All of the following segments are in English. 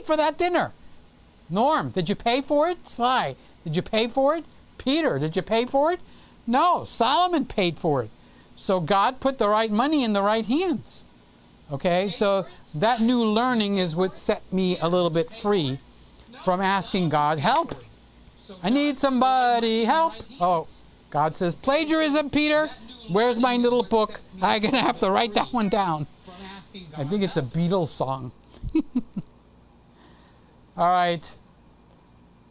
paid for that dinner? Norm, did you pay for it? Sly, did you pay for it? Peter, did you pay for it? No, Solomon paid for it. So God put the right money in the right hands. Okay, so that new learning is what set me a little bit free from asking God, help. I need somebody, help. Oh, God says, plagiarism, Peter. Where's my little book? I'm going to have to write that one down. I think it's a Beatles song. All right.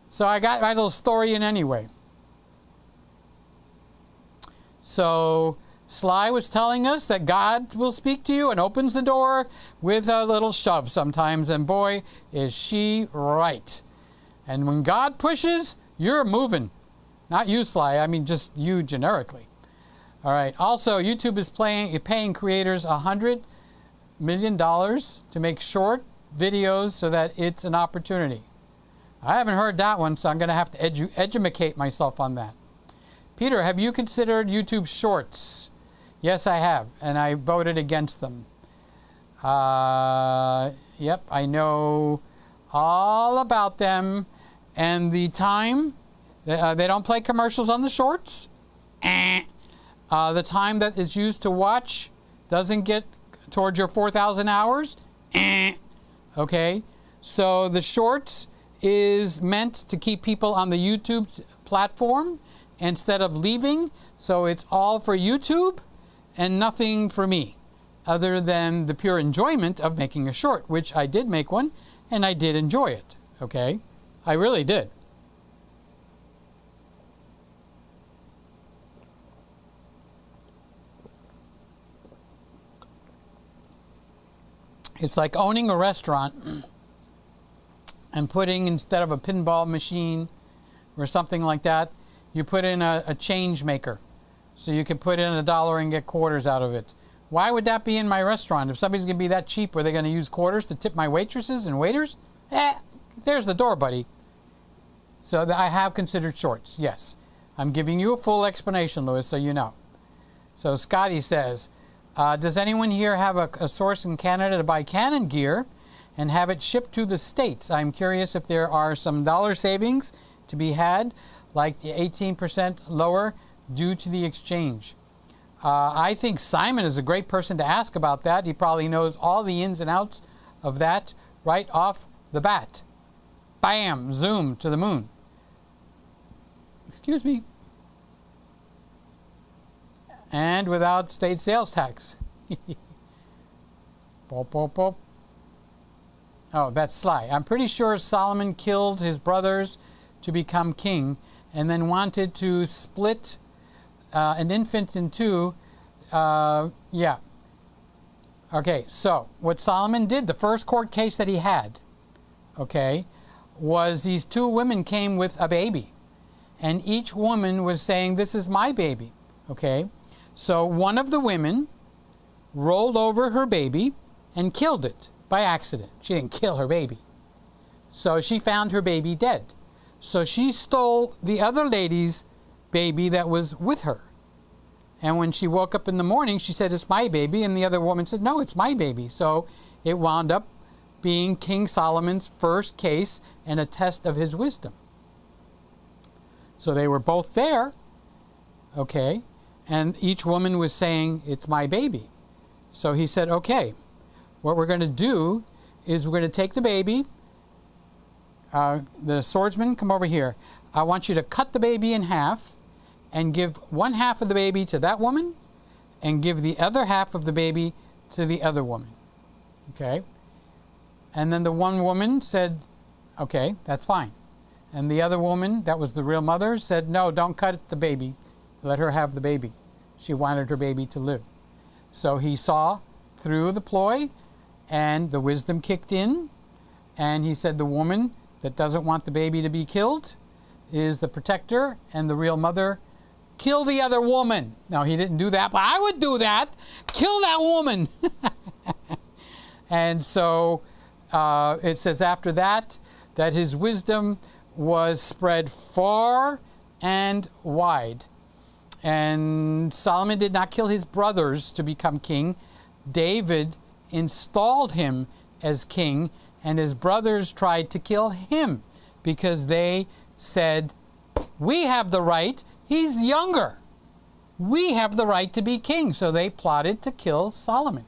So I got my little story in anyway. So Sly was telling us that God will speak to you and opens the door with a little shove sometimes. And boy, is she right. And when God pushes, you're moving. Not you, Sly. I mean, just you generically. All right. Also, YouTube is paying creators $100 million to make short videos so that it's an opportunity. I haven't heard that one, so I'm going to have to educate myself on that. Peter, have you considered YouTube Shorts? Yes, I have, and I voted against them. Yep, I know all about them. And the time, they don't play commercials on the shorts. The time that is used to watch doesn't get towards your 4,000 hours. Okay, so the shorts is meant to keep people on the YouTube platform instead of leaving. So it's all for YouTube and nothing for me, other than the pure enjoyment of making a short, which I did make one, and I did enjoy it, okay? I really did. It's like owning a restaurant and putting, instead of a pinball machine or something like that, you put in a change maker. So you can put in $1 and get quarters out of it. Why would that be in my restaurant? If somebody's going to be that cheap, were they going to use quarters to tip my waitresses and waiters? There's the door, buddy. So I have considered shorts, yes. I'm giving you a full explanation, Louis, so you know. So Scotty says, does anyone here have a source in Canada to buy Canon gear and have it shipped to the States? I'm curious if there are some dollar savings to be had, like the 18% lower due to the exchange. I think Simon is a great person to ask about that. He probably knows all the ins and outs of that right off the bat. Bam! Zoom to the moon. Excuse me. And without state sales tax. Pop, pop, pop. Oh, that's Sly. I'm pretty sure Solomon killed his brothers to become king and then wanted to split an infant in two. Yeah. Okay, so what Solomon did, the first court case that he had, okay, was these two women came with a baby. And each woman was saying, this is my baby, okay? So one of the women rolled over her baby and killed it by accident. She didn't kill her baby. So she found her baby dead. So she stole the other lady's baby that was with her. And when she woke up in the morning, she said, it's my baby. And the other woman said, no, it's my baby. So it wound up being King Solomon's first case and a test of his wisdom. So they were both there, okay, and each woman was saying, it's my baby. So he said, okay, what we're going to do is we're going to take the baby. The swordsman, come over here. I want you to cut the baby in half and give one half of the baby to that woman and give the other half of the baby to the other woman. Okay? And then the one woman said, okay, that's fine. And the other woman, that was the real mother, said, no, don't cut the baby. Let her have the baby. She wanted her baby to live. So he saw through the ploy, and the wisdom kicked in, and he said the woman that doesn't want the baby to be killed is the protector, and the real mother, kill the other woman. No, he didn't do that, but I would do that. Kill that woman. And so it says after that his wisdom was spread far and wide. And Solomon did not kill his brothers to become king. David installed him as king and his brothers tried to kill him because they said, we have the right, he's younger. We have the right to be king. So they plotted to kill Solomon.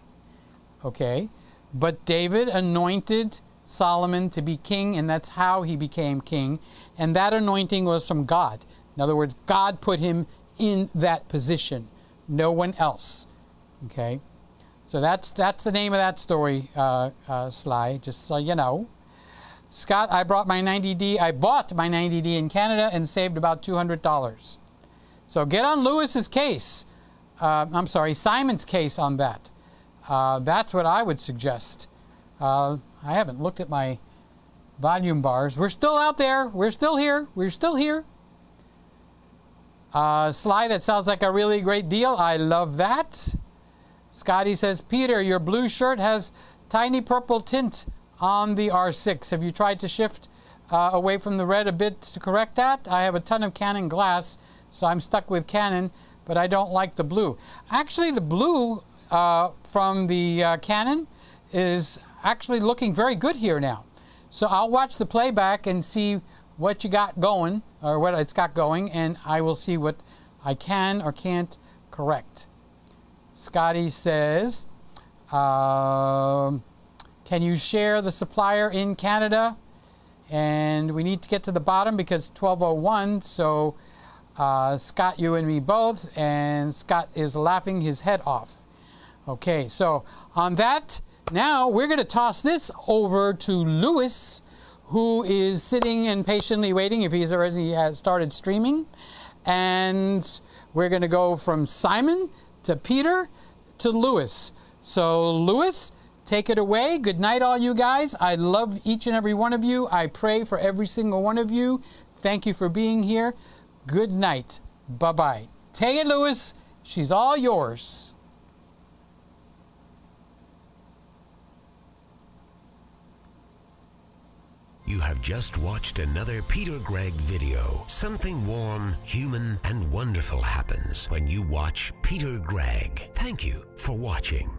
Okay? But David anointed Solomon to be king, and that's how he became king. And that anointing was from God. In other words, God put him in that position. No one else. Okay? So that's the name of that story, Sly, just so you know. Scott, I bought my 90D in Canada and saved about $200. So get on Lewis's case. I'm sorry, Simon's case on that. That's what I would suggest. I haven't looked at my volume bars. We're still out there. We're still here. We're still here. Sly, that sounds like a really great deal. I love that. Scotty says, Peter, your blue shirt has tiny purple tint on the R6. Have you tried to shift away from the red a bit to correct that? I have a ton of Canon glass, so I'm stuck with Canon, but I don't like the blue. Actually, the blue from the Canon is actually looking very good here now. So I'll watch the playback and see what you got going, or what it's got going, and I will see what I can or can't correct. Scotty says, can you share the supplier in Canada? And we need to get to the bottom because 12:01, so Scott, you and me both, and Scott is laughing his head off. Okay, so on that, now we're going to toss this over to Lewis, who is sitting and patiently waiting if he's already has started streaming. And we're going to go from Simon to Peter to Lewis. So Lewis, take it away. Good night, all you guys. I love each and every one of you. I pray for every single one of you. Thank you for being here. Good night. Bye-bye. Take it, Lewis. She's all yours. You have just watched another Peter Gregg video. Something warm, human, and wonderful happens when you watch Peter Gregg. Thank you for watching.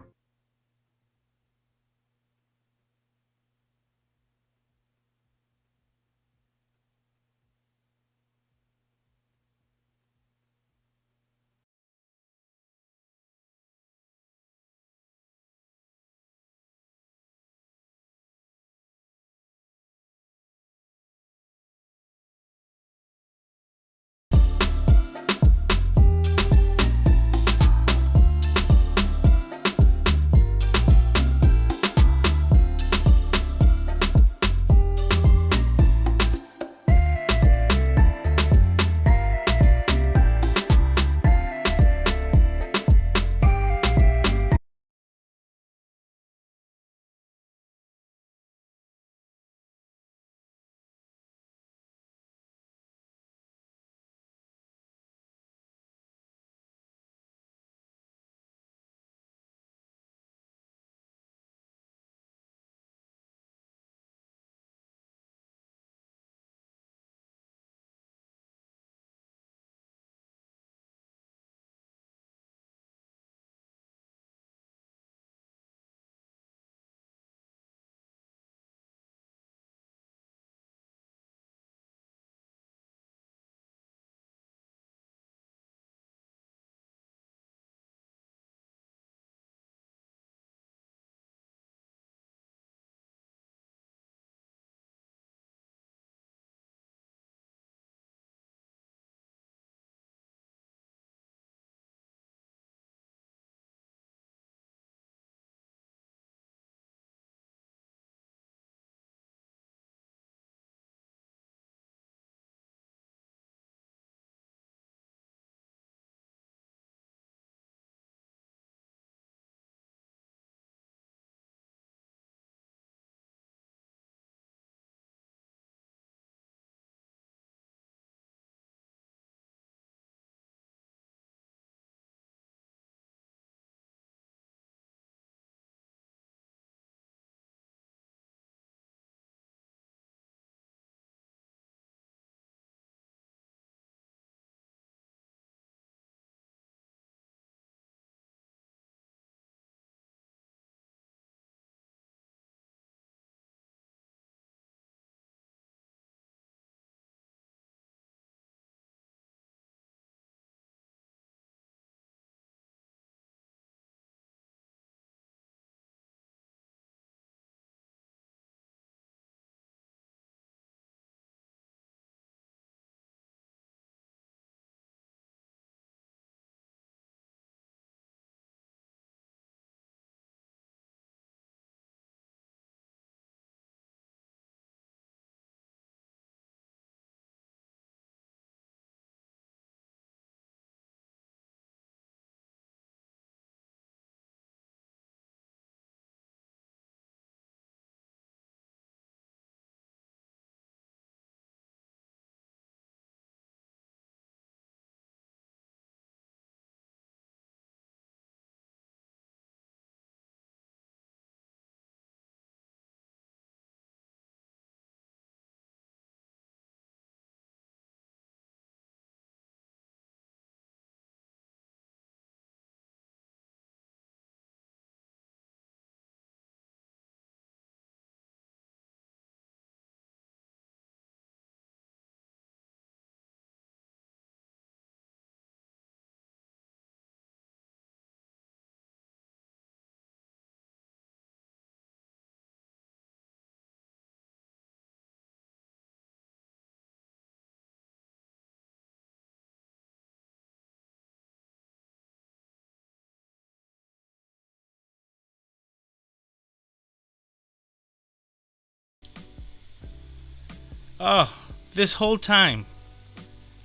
Oh, this whole time,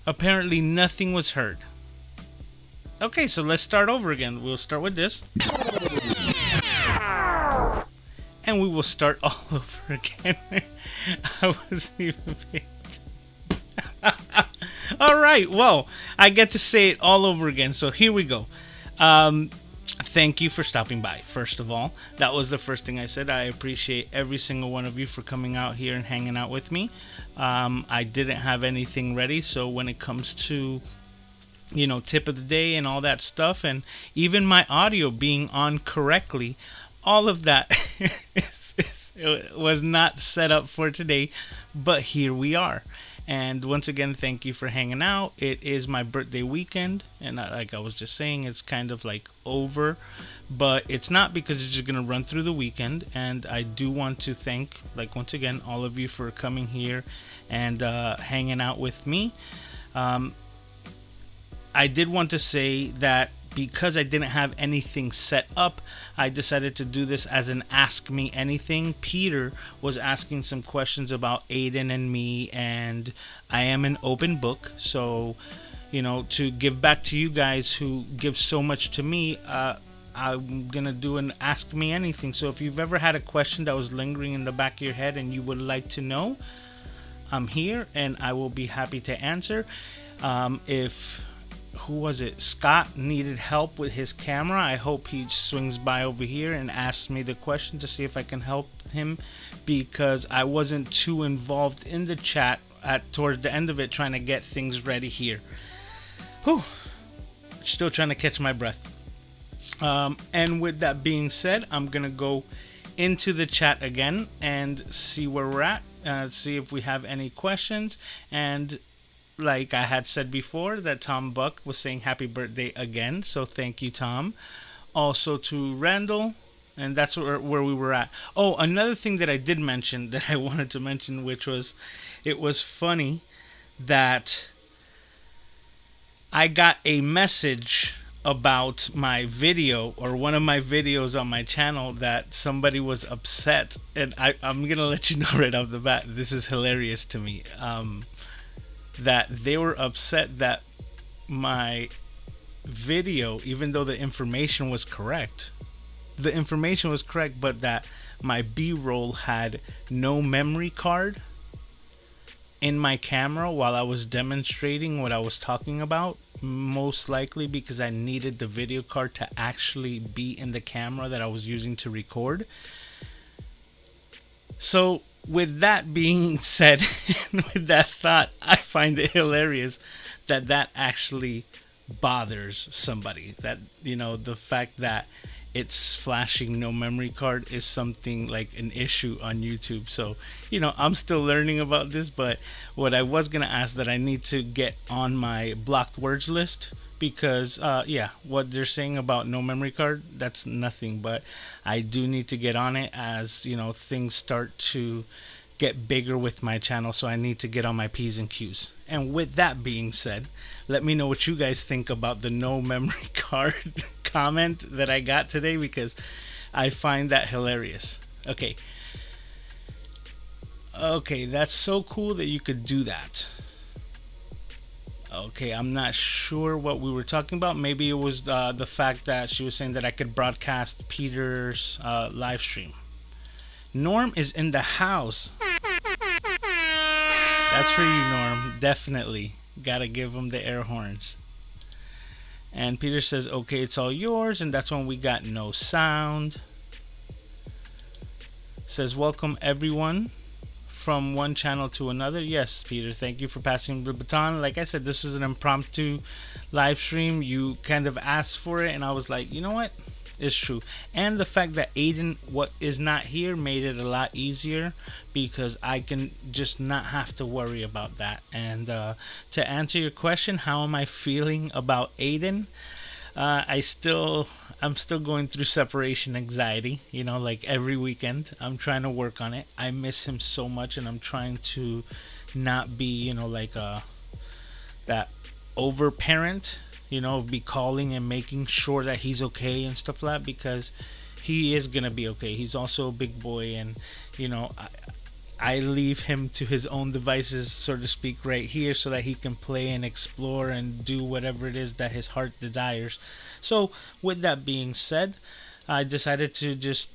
apparently nothing was heard. Okay, so let's start over again. We'll start with this. And we will start all over again. I wasn't even paying attention. Alright, well, I get to say it all over again. So here we go. Thank you for stopping by, first of all. That was the first thing I said. I appreciate every single one of you for coming out here and hanging out with me. I didn't have anything ready, so when it comes to tip of the day and all that stuff, and even my audio being on correctly, all of that was not set up for today, but here we are. And once again, thank you for hanging out. It is my birthday weekend, and like I was just saying, it's kind of like over, but it's not, because it's just going to run through the weekend. And I do want to thank, like, once again, all of you for coming here and hanging out with me. I did want to say that because I didn't have anything set up, I decided to do this as an Ask Me Anything. Peter was asking some questions about Aiden and me, and I am an open book. So, to give back to you guys who give so much to me, I'm going to do an Ask Me Anything. So if you've ever had a question that was lingering in the back of your head and you would like to know, I'm here and I will be happy to answer. Who was it? Scott needed help with his camera. I hope he swings by over here and asks me the question to see if I can help him, because I wasn't too involved in the chat towards the end of it, trying to get things ready here. Whew. Still trying to catch my breath. And with that being said, I'm going to go into the chat again and see where we're at, see if we have any questions. And like I had said before, that Tom Buck was saying happy birthday again, so thank you, Tom. Also to Randall, and that's where we were at. Oh, another thing that I did mention, that I wanted to mention, which was, it was funny that I got a message about my video, or one of my videos on my channel, that somebody was upset, and I'm gonna let you know right off the bat, this is hilarious to me. That they were upset that my video, even though the information was correct, but that my B-roll had no memory card in my camera while I was demonstrating what I was talking about, most likely because I needed the video card to actually be in the camera that I was using to record. So with that being said, and with that thought, I find it hilarious that actually bothers somebody. That, the fact that it's flashing no memory card is something like an issue on YouTube. So, I'm still learning about this, but what I was going to ask, that I need to get on my blocked words list, because what they're saying about no memory card, that's nothing, but I do need to get on it as things start to get bigger with my channel. So I need to get on my P's and Q's. And with that being said, let me know what you guys think about the no memory card comment that I got today, because I find that hilarious. Okay, that's so cool that you could do that. Okay, I'm not sure what we were talking about. Maybe it was the fact that she was saying that I could broadcast Peter's live stream. Norm is in the house. That's for you, Norm. Definitely. Gotta give him the air horns. And Peter says, okay, it's all yours. And that's when we got no sound. Says, welcome everyone from one channel to another. Yes, Peter, thank you for passing the baton. Like I said, this is an impromptu live stream. You kind of asked for it, and I was like, you know what? It's true. And the fact that Aiden is not here made it a lot easier, because I can just not have to worry about that. And to answer your question, how am I feeling about Aiden? I'm still going through separation anxiety, like every weekend. I'm trying to work on it. I miss him so much, and I'm trying to not be, like that over parent, be calling and making sure that he's okay and stuff like that, because he is gonna be okay. He's also a big boy, and I leave him to his own devices, so to speak, right here, so that he can play and explore and do whatever it is that his heart desires. So with that being said, I decided to just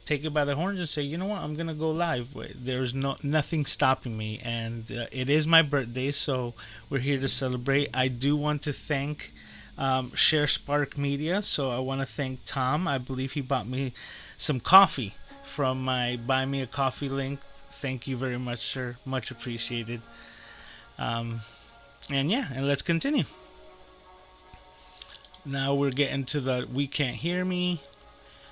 take it by the horns and say, you know what, I'm gonna go live. There's nothing stopping me, and it is my birthday, so we're here to celebrate. I do want to thank Share Spark Media, so I want to thank Tom. I believe he bought me some coffee from my Buy Me a Coffee link. Thank you very much, sir. Much appreciated. And let's continue. Now we're getting to the We Can't Hear Me.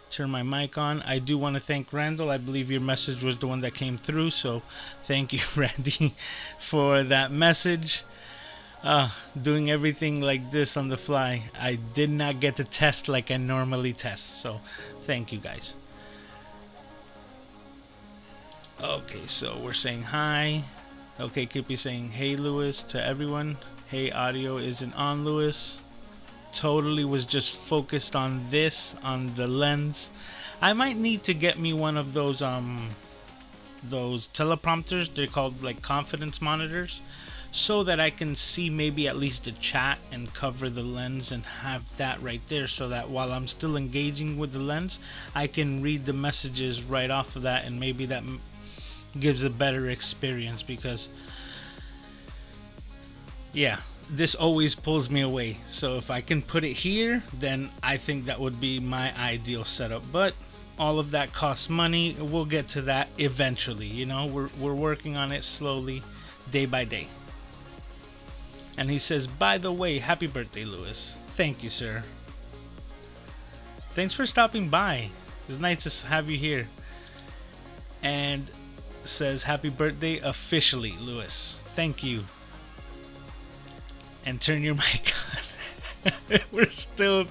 Turn my mic on. I do want to thank Randall. I believe your message was the one that came through, so thank you, Randy, for that message. Doing everything like this on the fly. I did not get to test like I normally test, so thank you guys. Okay, so we're saying hi. Okay, Kippy saying hey Lewis to everyone. Hey, audio isn't on, Lewis. Totally was just focused on this, on the lens. I might need to get me one of those teleprompters. They're called like confidence monitors, so that I can see maybe at least the chat and cover the lens and have that right there, so that while I'm still engaging with the lens, I can read the messages right off of that, and maybe that gives a better experience, because yeah, this always pulls me away. So if I can put it here, then I think that would be my ideal setup. But all of that costs money. We'll get to that eventually. You know, we're working on it slowly, day by day. And he says, by the way, happy birthday, Lewis. Thank you, sir. Thanks for stopping by. It's nice to have you here. And says, happy birthday officially, Lewis. Thank you. And turn your mic on. We're still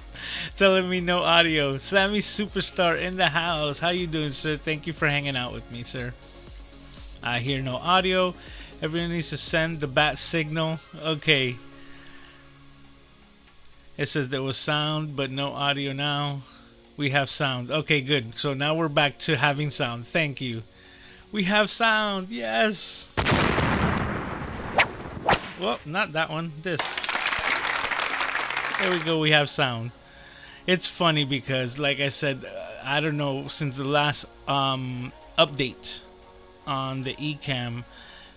telling me no audio. Sammy Superstar in the house. How you doing, sir? Thank you for hanging out with me, sir. I hear no audio. Everyone needs to send the bat signal. Okay. It says there was sound, but no audio now. We have sound. Okay, good. So now we're back to having sound. Thank you. We have sound. Yes. Well, not that one. This. There we go. We have sound. It's funny because, like I said, I don't know, since the last update on the Ecamm,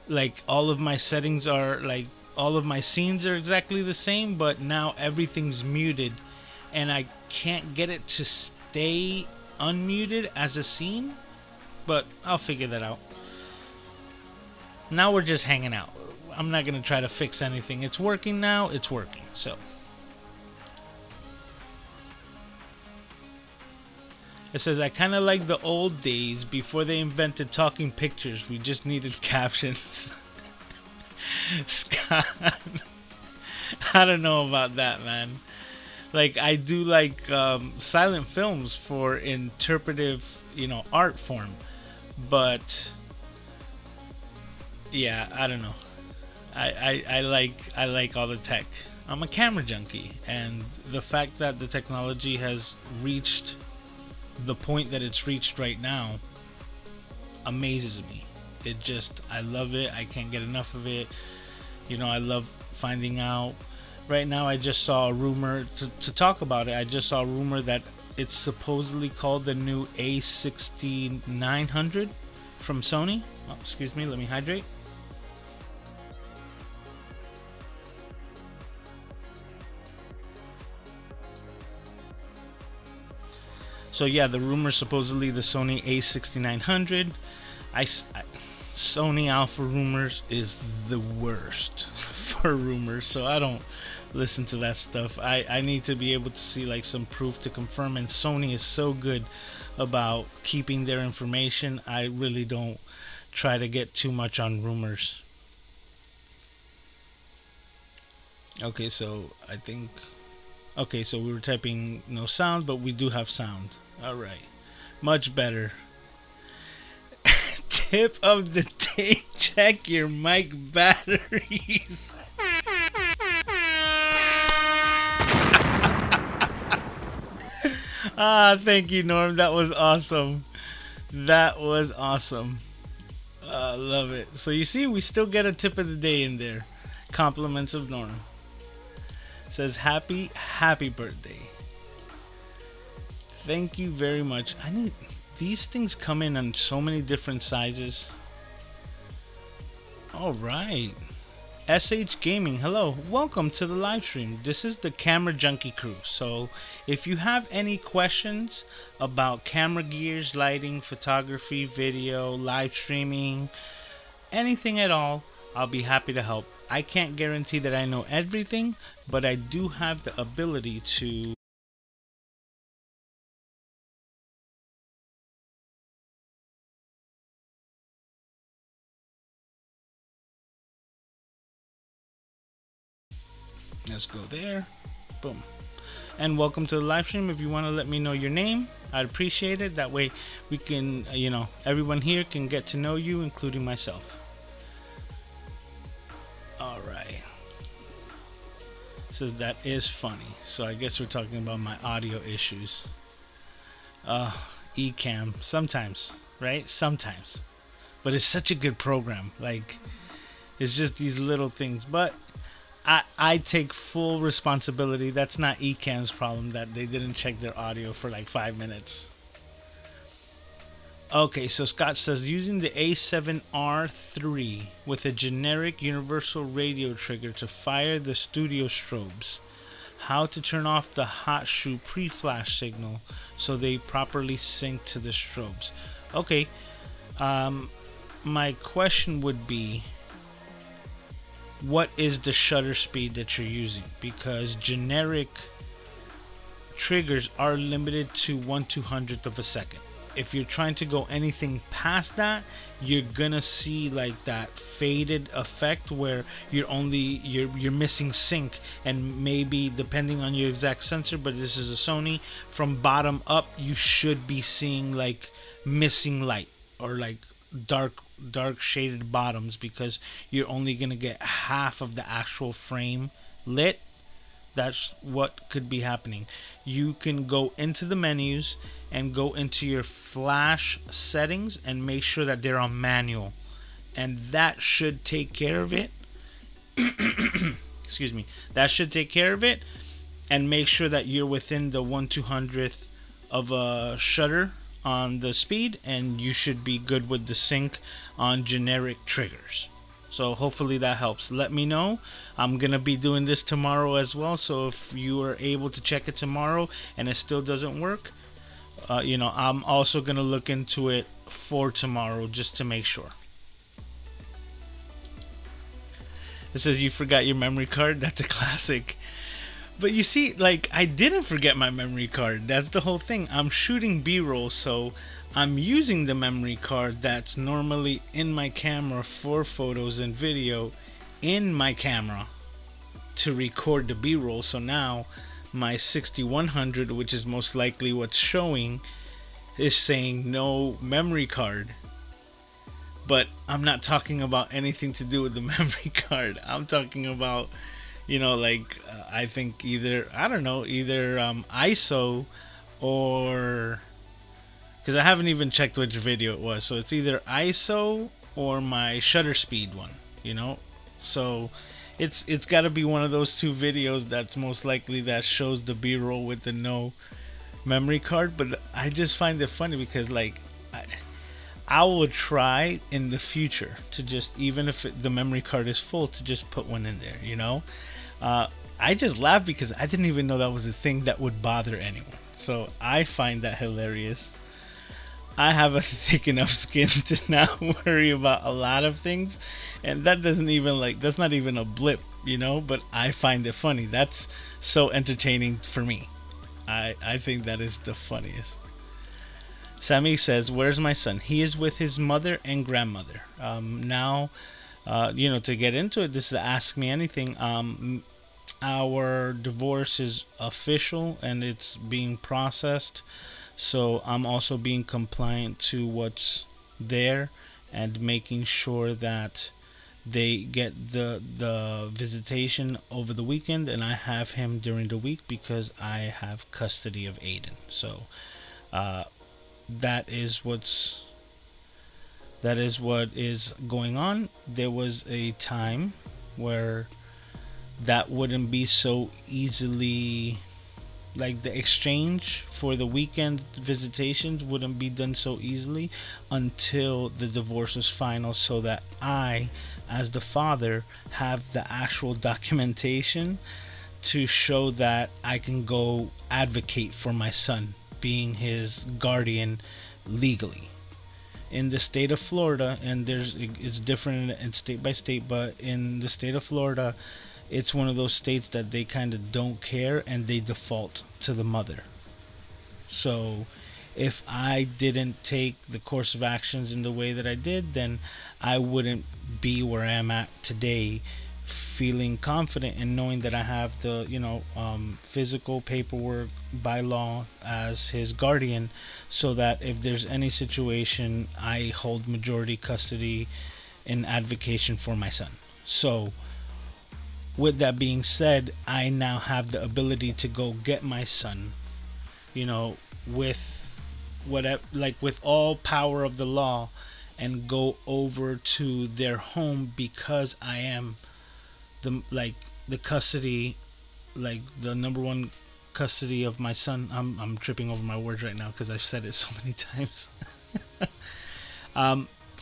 like all of my settings are like all of my scenes are exactly the same, but now everything's muted, and I can't get it to stay unmuted as a scene. But I'll figure that out. Now we're just hanging out. I'm not going to try to fix anything. It's working now. It's working. So it says, I kind of like the old days before they invented talking pictures. We just needed captions. Scott. I don't know about that, man. Like, I do like silent films for interpretive, art form. But yeah, I don't know. I like all the tech. I'm a camera junkie, and the fact that the technology has reached the point that it's reached right now amazes me. I love it. I can't get enough of it. I love finding out. Right now, I just saw a rumor to talk about it. I just saw a rumor that it's supposedly called the new A6100 from Sony. Oh, excuse me, let me hydrate. So yeah, the rumor supposedly the Sony A6900. Sony Alpha rumors is the worst for rumors, so I don't listen to that stuff. I need to be able to see like some proof to confirm, and Sony is so good about keeping their information. I really don't try to get too much on rumors. Okay, so so we were typing no sound, but we do have sound. All right, much better. Tip of the day: check your mic batteries. Thank you, Norm. That was awesome. Love it. So you see, we still get a tip of the day in there. Compliments of Norm. Says happy birthday. Thank you very much. I need these things come in so many different sizes. All right. SH Gaming, hello, welcome to the live stream. This is the Camera Junkie Crew. So if you have any questions about camera gears, lighting, photography, video, live streaming, anything at all, I'll be happy to help. I can't guarantee that I know everything, but I do have the ability to let's go there. Boom. And welcome to the live stream. If you want to let me know your name, I'd appreciate it. That way we can, everyone here can get to know you, including myself. All right. Says that is funny. So I guess we're talking about my audio issues. Ecamm. Sometimes, right? Sometimes. But it's such a good program. Like, it's just these little things. But I take full responsibility. That's not Ecamm's problem that they didn't check their audio for like 5 minutes. Okay, so Scott says using the A7R3 with a generic universal radio trigger to fire the studio strobes. How to turn off the hot shoe pre-flash signal so they properly sync to the strobes. Okay, my question would be, what is the shutter speed that you're using? Because generic triggers are limited to 1/200th of a second. If you're trying to go anything past that, you're gonna see like that faded effect where you're missing sync, and maybe depending on your exact sensor, but this is a Sony, from bottom up you should be seeing like missing light or like dark shaded bottoms, because you're only gonna get half of the actual frame lit. That's what could be happening. You can go into the menus and go into your flash settings and make sure that they're on manual, and that should take care of it. Excuse me. That should take care of it, and make sure that you're within the 1/200th of a shutter on the speed, and you should be good with the sync on generic triggers. So hopefully that helps. Let me know. I'm gonna be doing this tomorrow as well, so if you are able to check it tomorrow and it still doesn't work, I'm also gonna look into it for tomorrow just to make sure. It says you forgot your memory card. That's a classic. But you see, like, I didn't forget my memory card. That's the whole thing. I'm shooting B-roll, so I'm using the memory card that's normally in my camera for photos and video in my camera to record the B-roll. So now my 6100, which is most likely what's showing, is saying no memory card. But I'm not talking about anything to do with the memory card. I'm talking about, I think either ISO or, because I haven't even checked which video it was, so it's either ISO or my shutter speed one, so it's got to be one of those two videos that's most likely that shows the B-roll with the no memory card. But I just find it funny because I will try in the future to just, even if the memory card is full, to just put one in there, I just laugh because I didn't even know that was a thing that would bother anyone. So I find that hilarious. I have a thick enough skin to not worry about a lot of things, and that doesn't even that's not even a blip, but I find it funny. That's so entertaining for me. I think that is the funniest. Sammy says, where's my son? He is with his mother and grandmother. Now, to get into it, this is Ask Me Anything. Our divorce is official and it's being processed. So I'm also being compliant to what's there and making sure that they get the visitation over the weekend, and I have him during the week because I have custody of Aiden. So that is what's that is what is going on. There was a time where that wouldn't be so easily, like the exchange for the weekend visitations wouldn't be done so easily until the divorce was final, so that I, as the father, have the actual documentation to show that I can go advocate for my son, being his guardian legally. In the state of Florida, and it's different in state by state, but in the state of Florida, it's one of those states that they kind of don't care and they default to the mother. So if I didn't take the course of actions in the way that I did, then I wouldn't be where I am at today, feeling confident and knowing that I have the physical paperwork by law as his guardian, so that if there's any situation, I hold majority custody in advocation for my son. So with that being said, I now have the ability to go get my son, with whatever, like with all power of the law, and go over to their home, because I am the custody, like the number one custody of my son. I'm tripping over my words right now because I've said it so many times.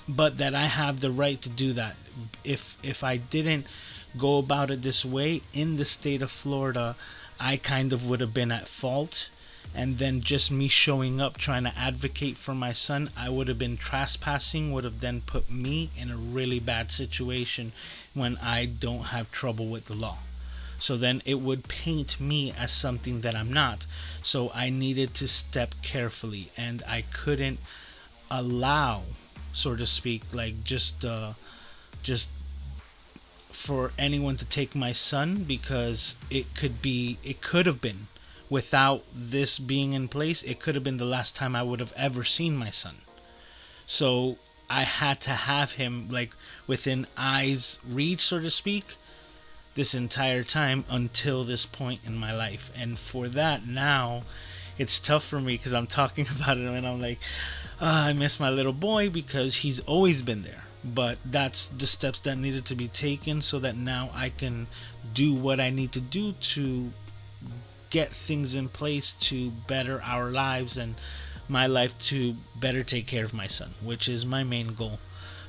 But that I have the right to do that. If I didn't go about it this way in the state of Florida, I kind of would have been at fault, and then just me showing up trying to advocate for my son, I would have been trespassing, would have then put me in a really bad situation when I don't have trouble with the law. So then it would paint me as something that I'm not. So I needed to step carefully, and I couldn't allow, so to speak, like just for anyone to take my son, because it could have been, without this being in place, it could have been the last time I would have ever seen my son. So I had to have him like within eyes reach, so to speak, this entire time until this point in my life. And for that, now it's tough for me because I'm talking about it and I'm like, I miss my little boy, because he's always been there. But that's the steps that needed to be taken, so that now I can do what I need to do to get things in place to better our lives, and my life to better take care of my son, which is my main goal.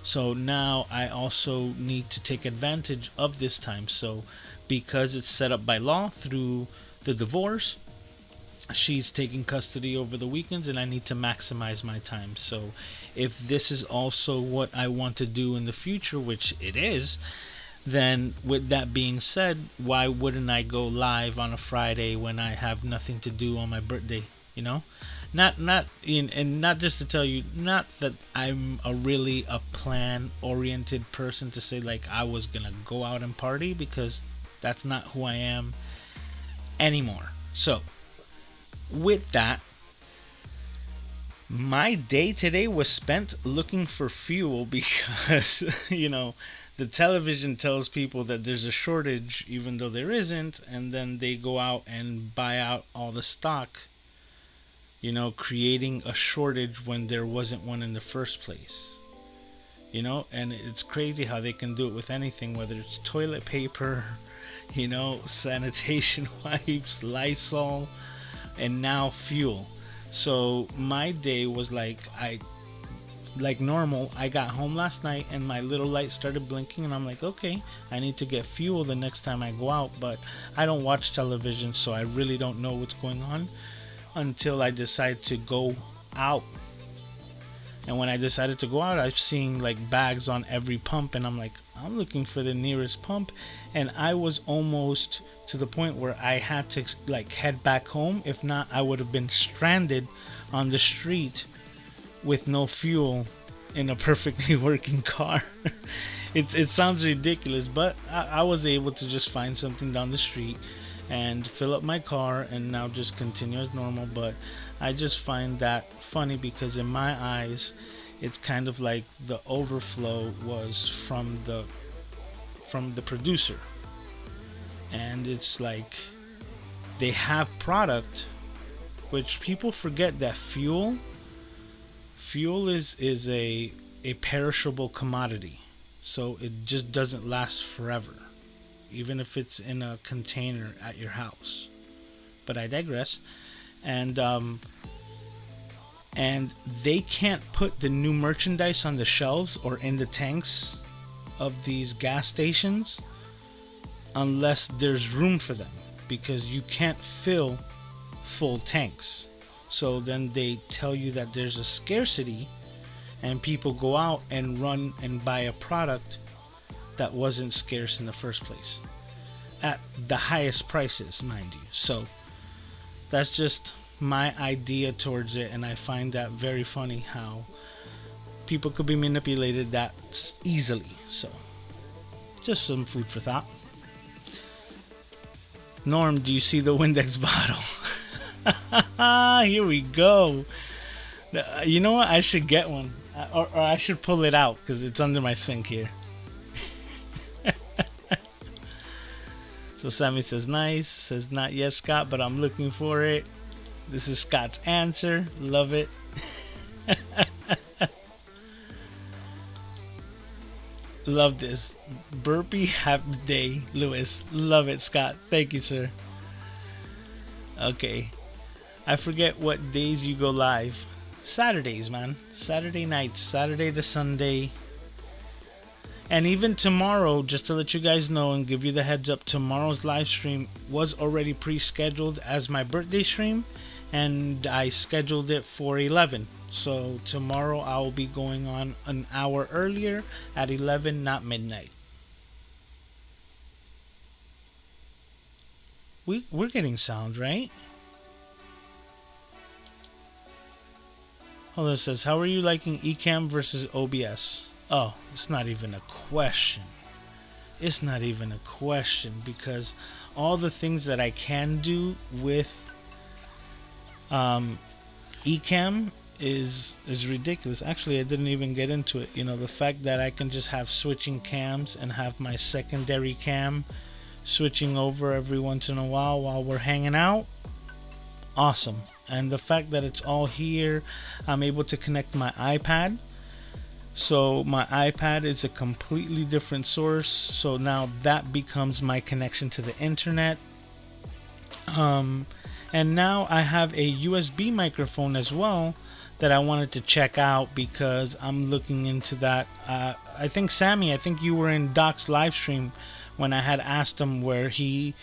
So now I also need to take advantage of this time. So because it's set up by law through the divorce, she's taking custody over the weekends, and I need to maximize my time. So if this is also what I want to do in the future, which it is, then with that being said, why wouldn't I go live on a Friday when I have nothing to do on my birthday? And not just to tell you, not that I'm a plan oriented person to say like I was gonna go out and party, because that's not who I am anymore. So with that, my day today was spent looking for fuel, because the television tells people that there's a shortage even though there isn't, and then they go out and buy out all the stock, creating a shortage when there wasn't one in the first place. And it's crazy how they can do it with anything, whether it's toilet paper, sanitation wipes, Lysol, and now fuel. So my day was like normal. I got home last night and my little light started blinking, and I'm like, okay, I need to get fuel the next time I go out. But I don't watch television, so I really don't know what's going on until I decide to go out. And when I decided to go out, I've seen like bags on every pump, and I'm like, I'm looking for the nearest pump. And I was almost to the point where I had to like head back home. If not, I would have been stranded on the street with no fuel in a perfectly working car. It sounds ridiculous, but I was able to just find something down the street and fill up my car and now just continue as normal. But I just find that funny, because in my eyes, it's kind of like the overflow was from the producer. And it's like they have product, which people forget that fuel is a perishable commodity, so it just doesn't last forever, even if it's in a container at your house. But I digress. And they can't put the new merchandise on the shelves or in the tanks of these gas stations unless there's room for them, because you can't fill full tanks. So then they tell you that there's a scarcity, and people go out and run and buy a product that wasn't scarce in the first place at the highest prices, mind you. So that's just my idea towards it, and I find that very funny how people could be manipulated that easily. So just some food for thought. Norm, do you see the Windex bottle? Here we go. You know what? I should get one. Or I should pull it out because it's under my sink here. So Sammy says nice. Says not yet, Scott, but I'm looking for it. This is Scott's answer. Love it. Love this. Burpee happy day, Lewis. Love it, Scott. Thank you, sir. Okay. I forget what days you go live. Saturdays, man. Saturday nights. Saturday to Sunday. And even tomorrow, just to let you guys know and give you the heads up, tomorrow's live stream was already pre-scheduled as my birthday stream. And I scheduled it for 11. So tomorrow I will be going on an hour earlier at 11, not midnight. We're getting sound, right? Hold on, it says, how are you liking Ecamm versus OBS? Oh, it's not even a question. It's not even a question, because all the things that I can do with Ecamm is ridiculous. Actually, I didn't even get into it. You know, the fact that I can just have switching cams and have my secondary cam switching over every once in a while we're hanging out, awesome. And the fact that it's all here, I'm able to connect my iPad. So my iPad is a completely different source. So now that becomes my connection to the internet. And now I have a USB microphone as well that I wanted to check out because I'm looking into that. I think Sammy, you were in Doc's live stream when I had asked him whether he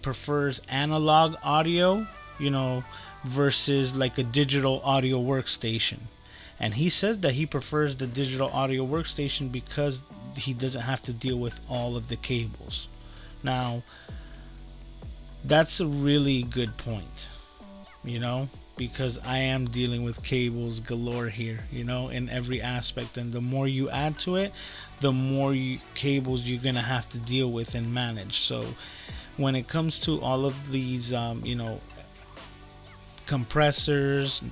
prefers analog audio, you know, versus like a digital audio workstation. And he says that he prefers the digital audio workstation because he doesn't have to deal with all of the cables. Now, that's a really good point, you know, because I am dealing with cables galore here, you know, in every aspect. And the more you add to it, the more cables you're going to have to deal with and manage. So when it comes to all of these, you know, compressors,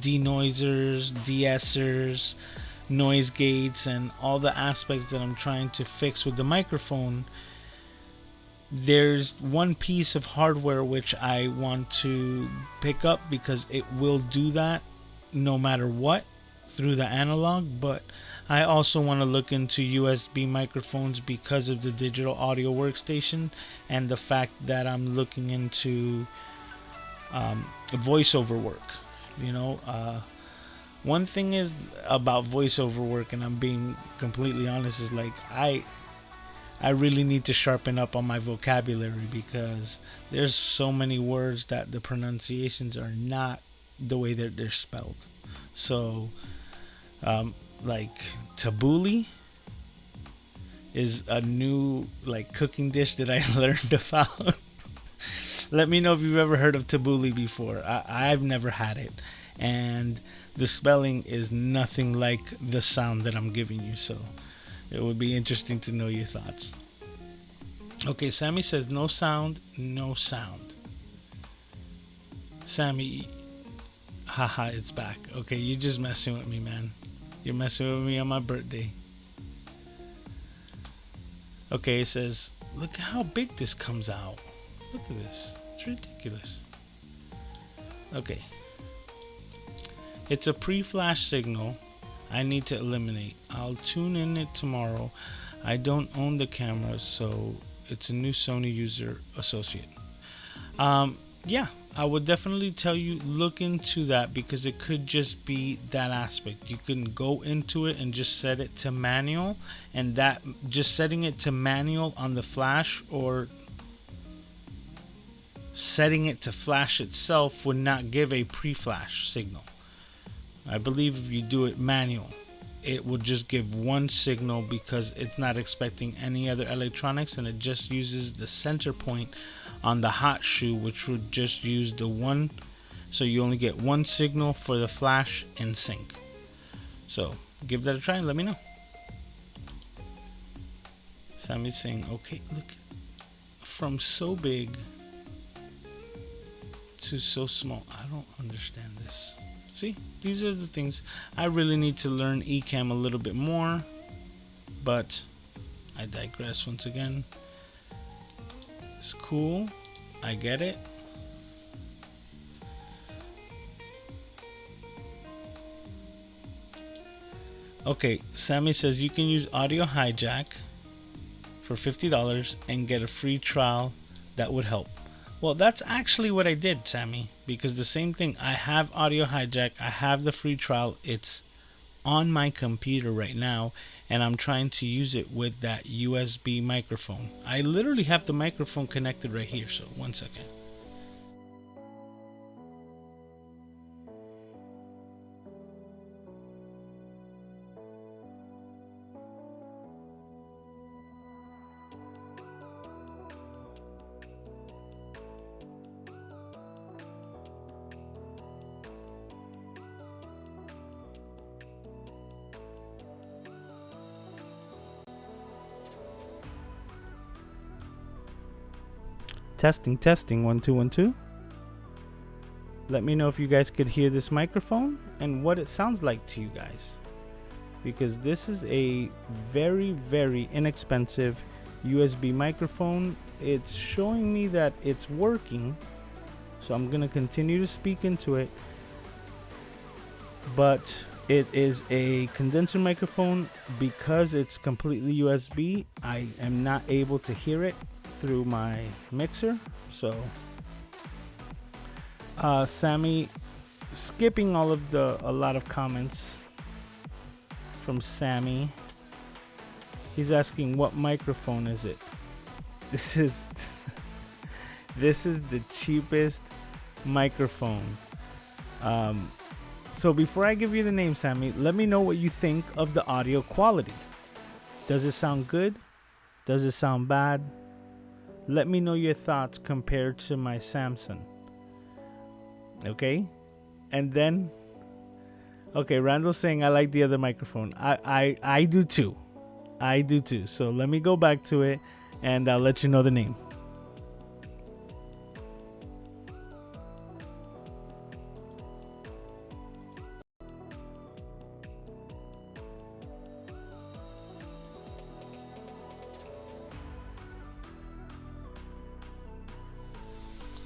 denoisers, de-essers, noise gates, and all the aspects that I'm trying to fix with the microphone, there's one piece of hardware which I want to pick up because it will do that no matter what through the analog. But I also want to look into USB microphones because of the digital audio workstation and the fact that I'm looking into voiceover work. You know, one thing is about voiceover work, and I'm being completely honest, is like I really need to sharpen up on my vocabulary because there's so many words that the pronunciations are not the way that they're spelled. So like tabbouleh is a new like cooking dish that I learned about. Let me know if you've ever heard of tabbouleh before. I've never had it, and the spelling is nothing like the sound that I'm giving you, so it would be interesting to know your thoughts. Okay, Sammy says no sound, no sound. Sammy, haha, it's back. Okay, you're just messing with me, man. You're messing with me on my birthday. Okay, it says, look how big this comes out. Look at this. It's ridiculous. Okay. It's a pre-flash signal I need to eliminate. I'll tune in it tomorrow. I don't own the camera, so it's a new Sony user associate. Yeah, I would definitely tell you look into that, because it could just be that aspect. You can go into it and just set it to manual, and that just setting it to manual on the flash or setting it to flash itself would not give a pre-flash signal. I believe if you do it manual, it would just give one signal, because it's not expecting any other electronics, and it just uses the center point on the hot shoe, which would just use the one, so you only get one signal for the flash in sync. So give that a try and let me know. Sammy's saying, okay, look, from so big to so small. I don't understand this. See, these are the things I really need to learn eCam a little bit more, but I digress once again. It's cool, I get it. Okay, Sammy says you can use Audio Hijack for $50 and get a free trial. That would help. Well, that's actually what I did, Sammy, because the same thing. I have Audio Hijack, I have the free trial. It's on my computer right now, and I'm trying to use it with that USB microphone. I literally have the microphone connected right here, so one second. Testing 1 2 1 2. Let me know if you guys could hear this microphone and what it sounds like to you guys, because this is a very inexpensive USB microphone. It's showing me that it's working, so I'm gonna continue to speak into it, but it is a condenser microphone. Because it's completely USB, I am not able to hear it through my mixer. So Sammy, skipping all of a lot of comments from Sammy. He's asking, what microphone is it? This is the cheapest microphone. So before I give you the name, Sammy, let me know what you think of the audio quality. Does it sound good? Does it sound bad? Let me know your thoughts compared to my Samsung. Okay? And then, okay, Randall's saying I like the other microphone. I do too. I do too. So let me go back to it and I'll let you know the name.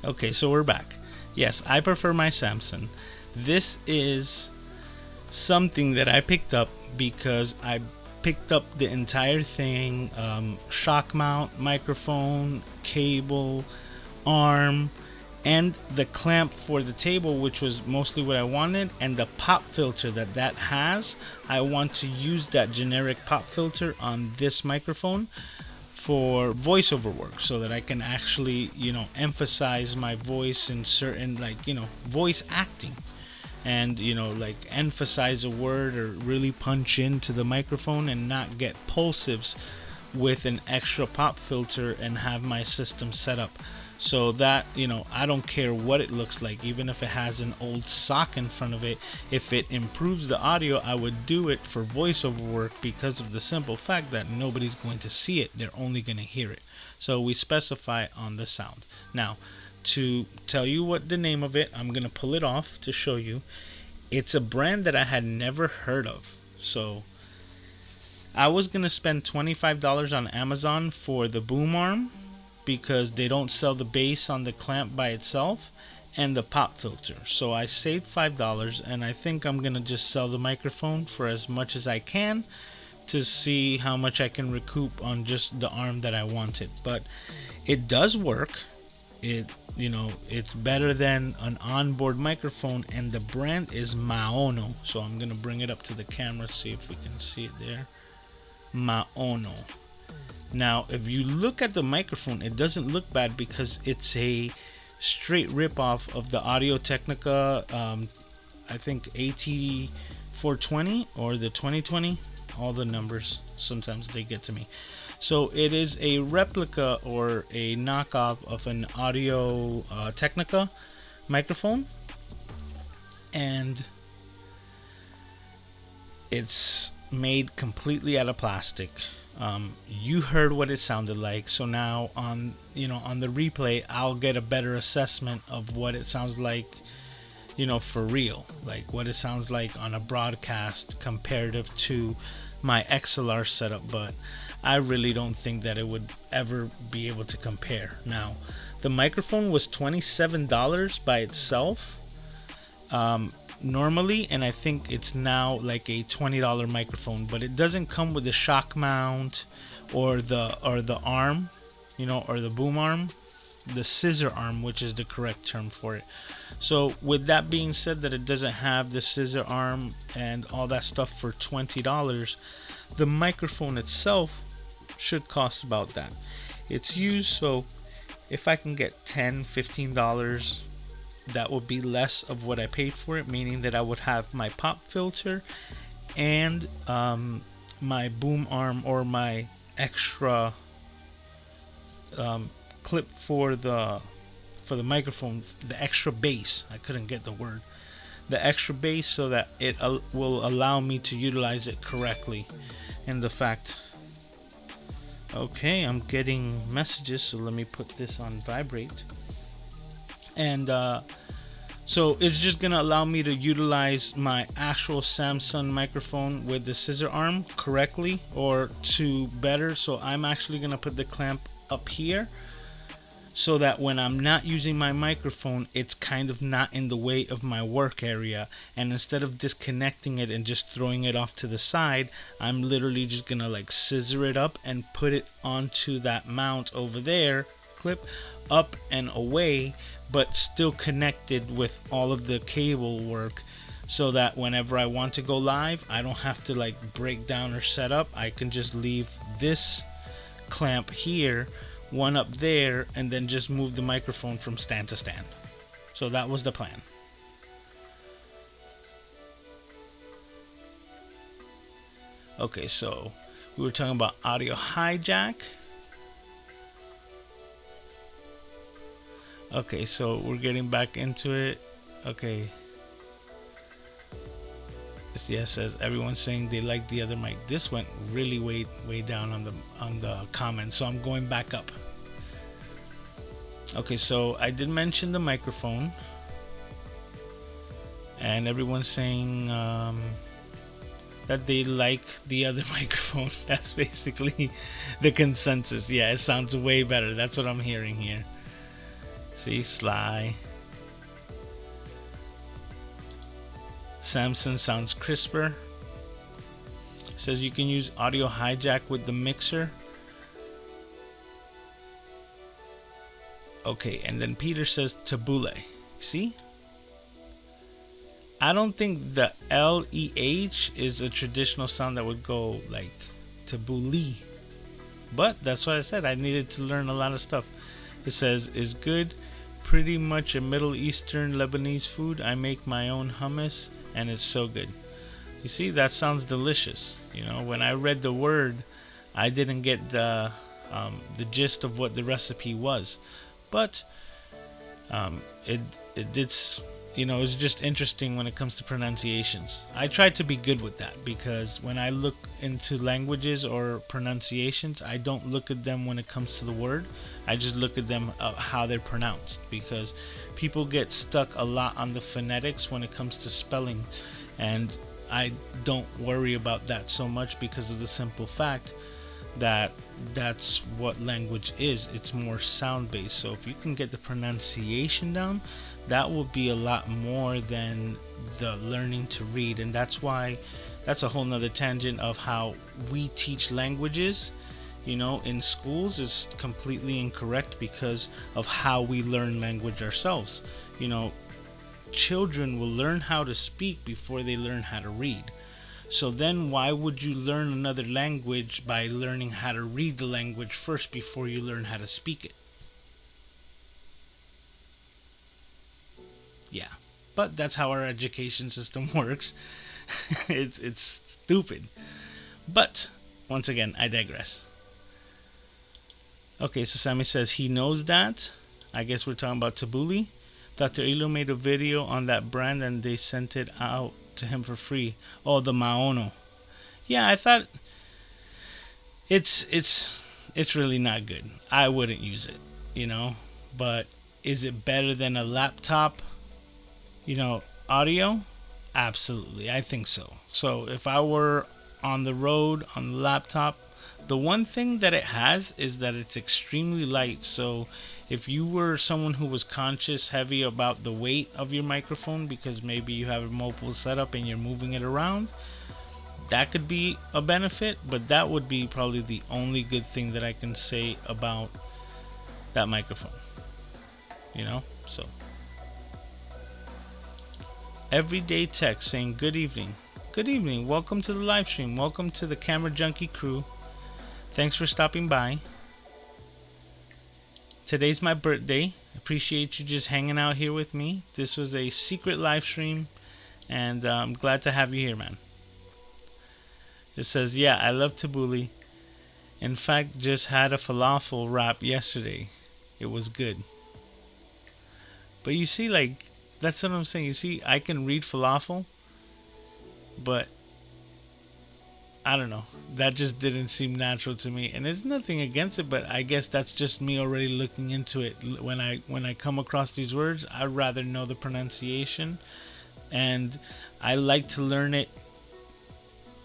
Okay, so we're back. Yes, I prefer my Samsung. This is something that I picked up because I picked up the entire thing, shock mount, microphone, cable, arm, and the clamp for the table, which was mostly what I wanted, and the pop filter that has. I want to use that generic pop filter on this microphone for voiceover work, so that I can actually, emphasize my voice in certain, voice acting, and emphasize a word or really punch into the microphone and not get pulsives with an extra pop filter, and have my system set up so that I don't care what it looks like, even if it has an old sock in front of it. If it improves the audio, I would do it for voiceover work, because of the simple fact that nobody's going to see it, they're only going to hear it. So we specify on the sound. Now, to tell you what the name of it, I'm going to pull it off to show you. It's a brand that I had never heard of. So I was going to spend $25 on Amazon for the boom arm, because they don't sell the base on the clamp by itself, and the pop filter. So I saved $5, and I think I'm gonna just sell the microphone for as much as I can to see how much I can recoup on just the arm that I wanted. But it does work. It's better than an onboard microphone, and the brand is Maono. So I'm gonna bring it up to the camera, see if we can see it there. Maono. Now if you look at the microphone, it doesn't look bad because it's a straight rip-off of the Audio-Technica I think AT420 or the 2020. All the numbers, sometimes they get to me. So it is a replica or a knockoff of an Audio-Technica microphone, and it's made completely out of plastic. You heard what it sounded like, so now on the replay I'll get a better assessment of what it sounds like, for real, like what it sounds like on a broadcast comparative to my XLR setup. But I really don't think that it would ever be able to compare. Now the microphone was $27 by itself normally, and I think it's now like a $20 microphone, but it doesn't come with the shock mount or the arm, or the boom arm, the scissor arm, which is the correct term for it. So with that being said, that it doesn't have the scissor arm and all that stuff for $20, the microphone itself should cost about that. It's used, so if I can get $10-15, that would be less of what I paid for it, meaning that I would have my pop filter and my boom arm, or my extra clip for the microphone, the extra bass. I couldn't get the word. The extra bass, so that it will allow me to utilize it correctly. And the fact, okay, I'm getting messages, so let me put this on vibrate. And so it's just gonna allow me to utilize my actual Samsung microphone with the scissor arm correctly, or to better. So I'm actually gonna put the clamp up here, so that when I'm not using my microphone, it's kind of not in the way of my work area. And instead of disconnecting it and just throwing it off to the side, I'm literally just gonna like scissor it up and put it onto that mount over there, clip up and away, but still connected with all of the cable work, so that whenever I want to go live, I don't have to like break down or set up. I can just leave this clamp here, one up there, and then just move the microphone from stand to stand. So that was the plan. Okay, so we were talking about audio hijack. Okay, so we're getting back into it. Okay. Yeah, says everyone's saying they like the other mic. This went really way down on the comments, so I'm going back up. Okay, so I did mention the microphone, and everyone's saying that they like the other microphone. That's basically the consensus. Yeah, it sounds way better. That's what I'm hearing here. See, Sly. Samsung sounds crisper. Says you can use audio hijack with the mixer. Okay, and then Peter says tabule. See? I don't think the LEH is a traditional sound that would go like tabule. But that's why I said I needed to learn a lot of stuff. It says, is good. Pretty much a Middle Eastern Lebanese food. I make my own hummus, and it's so good. You see, that sounds delicious. When I read the word, I didn't get the gist of what the recipe was, but it did. It's just interesting when it comes to pronunciations. I try to be good with that, because when I look into languages or pronunciations, I don't look at them when it comes to the word. I just look at them how they're pronounced, because people get stuck a lot on the phonetics when it comes to spelling, and I don't worry about that so much, because of the simple fact that's what language is. It's more sound based. So if you can get the pronunciation down, that will be a lot more than the learning to read. And that's why, that's a whole nother tangent of how we teach languages, you know, in schools is completely incorrect because of how we learn language ourselves. You know, children will learn how to speak before they learn how to read. So then why would you learn another language by learning how to read the language first before you learn how to speak it? Yeah, but that's how our education system works. It's stupid. But once again, I digress. Okay, so Sammy says he knows that. I guess we're talking about Tabooly. Dr. Elo made a video on that brand and they sent it out to him for free. Oh, the Maono. Yeah, I thought it's really not good. I wouldn't use it, you know. But is it better than a laptop, you know, audio? Absolutely, I think so. So if I were on the road on the laptop, the one thing that it has is that it's extremely light. So if you were someone who was conscious heavy about the weight of your microphone because maybe you have a mobile setup and you're moving it around, that could be a benefit, but that would be probably the only good thing that I can say about that microphone, you know. So everyday text saying good evening, welcome to the live stream, welcome to the MrCameraJunkie crew, thanks for stopping by. Today's my birthday. Appreciate you just hanging out here with me. This was a secret live stream, and I'm glad to have you here, man. It says, yeah, I love tabbouleh. In fact, just had a falafel wrap yesterday. It was good. But you see, like, that's what I'm saying. You see, I can read falafel, but I don't know. That just didn't seem natural to me. And there's nothing against it, but I guess that's just me already looking into it. When I come across these words, I'd rather know the pronunciation. And I like to learn it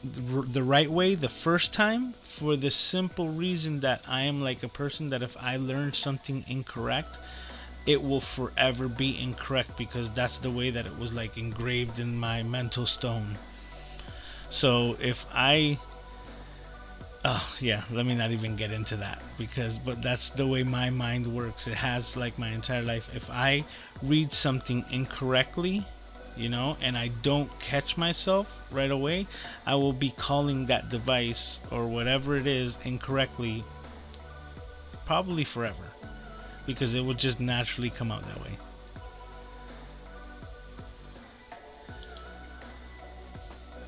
the right way the first time, for the simple reason that I am like a person that if I learn something incorrect, it will forever be incorrect, because that's the way that it was like engraved in my mental stone. So if let me not even get into that, but that's the way my mind works. It has like my entire life. If I read something incorrectly, you know, and I don't catch myself right away, I will be calling that device or whatever it is incorrectly, probably forever, because it would just naturally come out that way.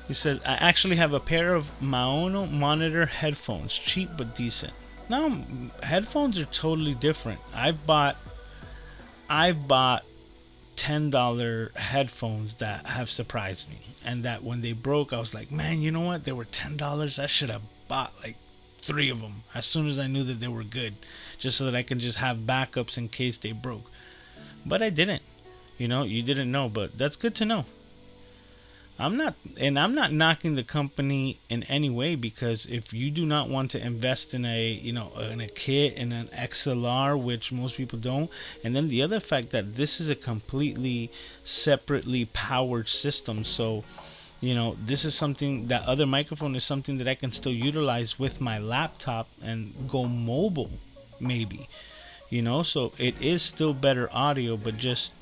He says, I actually have a pair of Maono monitor headphones, cheap but decent. Now, headphones are totally different. I've bought $10 headphones that have surprised me, and that when they broke, I was like, man, you know what? They were $10. I should have bought like 3 of them as soon as I knew that they were good, just so that I can just have backups in case they broke. But I didn't. You know, you didn't know, but that's good to know. I'm not knocking the company in any way, because if you do not want to invest in a kit, in an XLR, which most people don't, and then the other fact that this is a completely separately powered system, so you know, this is something, that other microphone is something that I can still utilize with my laptop and go mobile, maybe, you know, so it is still better audio. But just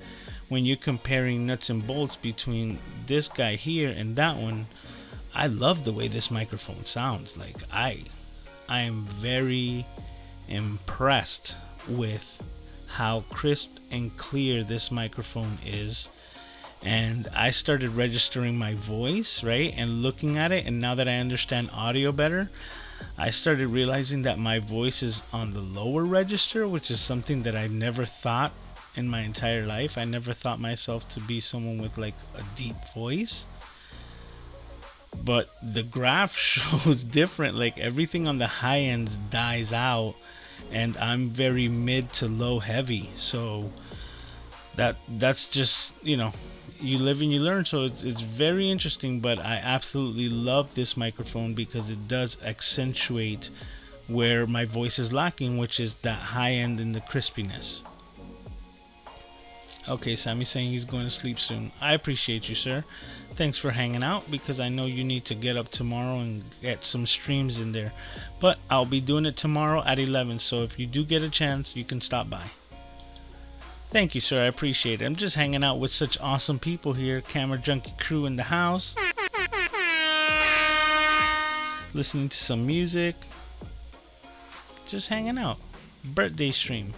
when you're comparing nuts and bolts between this guy here and that one, I love the way this microphone sounds. Like I am very impressed with how crisp and clear this microphone is. And I started registering my voice, right, and looking at it, and now that I understand audio better, I started realizing that my voice is on the lower register, which is something that I never thought in my entire life. I never thought myself to be someone with like a deep voice, but the graph shows different. Like everything on the high ends dies out, and I'm very mid to low heavy. So that's just, you know, you live and you learn. So it's very interesting. But I absolutely love this microphone because it does accentuate where my voice is lacking, which is that high end and the crispiness. Okay, Sammy's saying he's going to sleep soon. I appreciate you, sir. Thanks for hanging out, because I know you need to get up tomorrow and get some streams in there. But I'll be doing it tomorrow at 11, so if you do get a chance, you can stop by. Thank you, sir. I appreciate it. I'm just hanging out with such awesome people here. Camera Junkie Crew in the house. Listening to some music. Just hanging out. Birthday stream.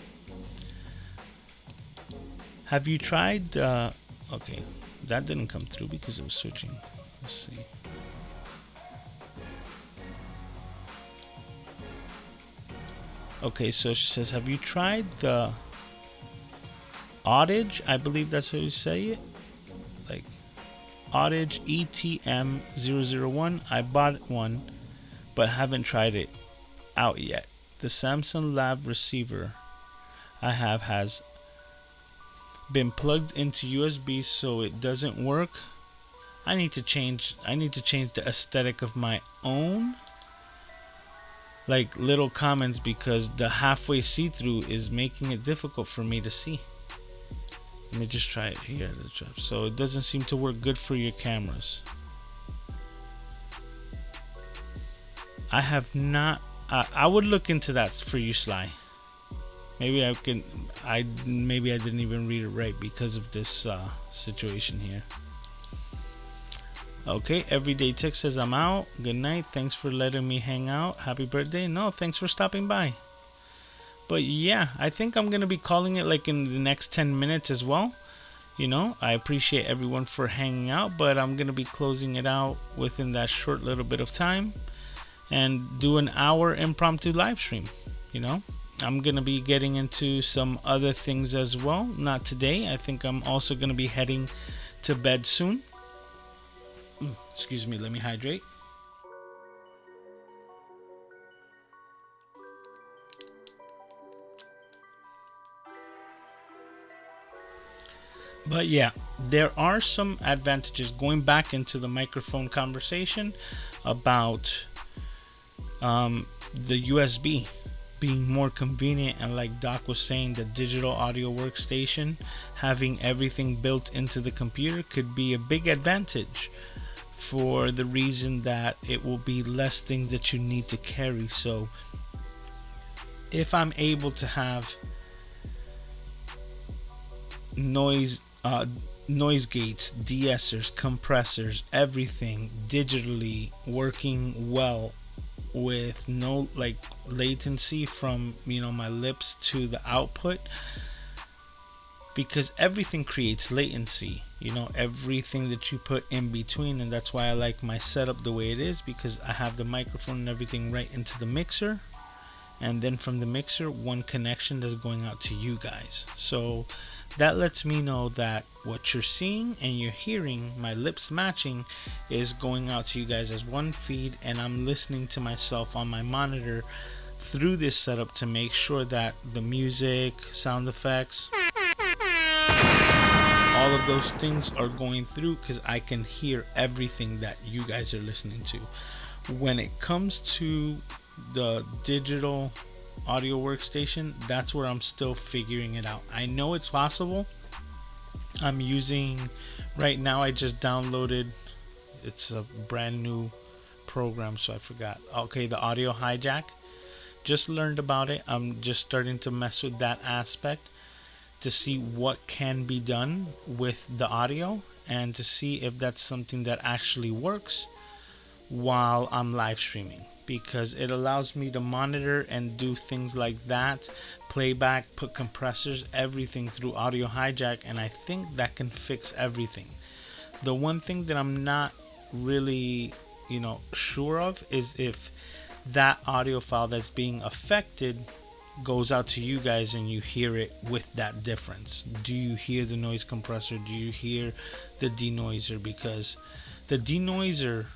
Have you tried... okay, that didn't come through because it was switching. Let's see. Okay, so she says, have you tried the Audige? I believe that's how you say it. Like, Audige ETM001. I bought one, but haven't tried it out yet. The Samsung Lab receiver I have has been plugged into USB, so it doesn't work. I need to change the aesthetic of my own, like, little comments, because the halfway see-through is making it difficult for me to see. Let me just try it here. So it doesn't seem to work good for your cameras. I have not. I would look into that for you, Sly. Maybe I can. Maybe I didn't even read it right because of this situation here. Okay, Everyday Tech says I'm out. Good night. Thanks for letting me hang out. Happy birthday. No, thanks for stopping by. But yeah, I think I'm gonna be calling it like in the next 10 minutes as well. You know, I appreciate everyone for hanging out, but I'm gonna be closing it out within that short little bit of time and do an hour impromptu live stream. You know, I'm gonna be getting into some other things as well. Not today. I think I'm also gonna be heading to bed soon. Excuse me, let me hydrate. But yeah, there are some advantages, going back into the microphone conversation about the USB being more convenient, and like Doc was saying, the digital audio workstation, having everything built into the computer could be a big advantage, for the reason that it will be less things that you need to carry. So if I'm able to have noise gates, de-essers, compressors, everything digitally working well with no like latency from, you know, my lips to the output, because everything creates latency, you know, everything that you put in between. And that's why I like my setup the way it is, because I have the microphone and everything right into the mixer, and then from the mixer, one connection that's going out to you guys. So that lets me know that what you're seeing and you're hearing, my lips matching, is going out to you guys as one feed, and I'm listening to myself on my monitor through this setup to make sure that the music, sound effects, all of those things are going through, because I can hear everything that you guys are listening to. When it comes to the digital audio workstation, that's where I'm still figuring it out. I know it's possible. I'm using right now, I just downloaded, it's a brand new program, so I forgot. Okay, the Audio Hijack, just learned about it. I'm just starting to mess with that aspect to see what can be done with the audio, and to see if that's something that actually works while I'm live streaming, because it allows me to monitor and do things like that, playback, put compressors, everything through Audio Hijack, and I think that can fix everything. The one thing that I'm not really, you know, sure of is if that audio file that's being affected goes out to you guys and you hear it with that difference. Do you hear the noise compressor? Do you hear the denoiser? Because the denoiser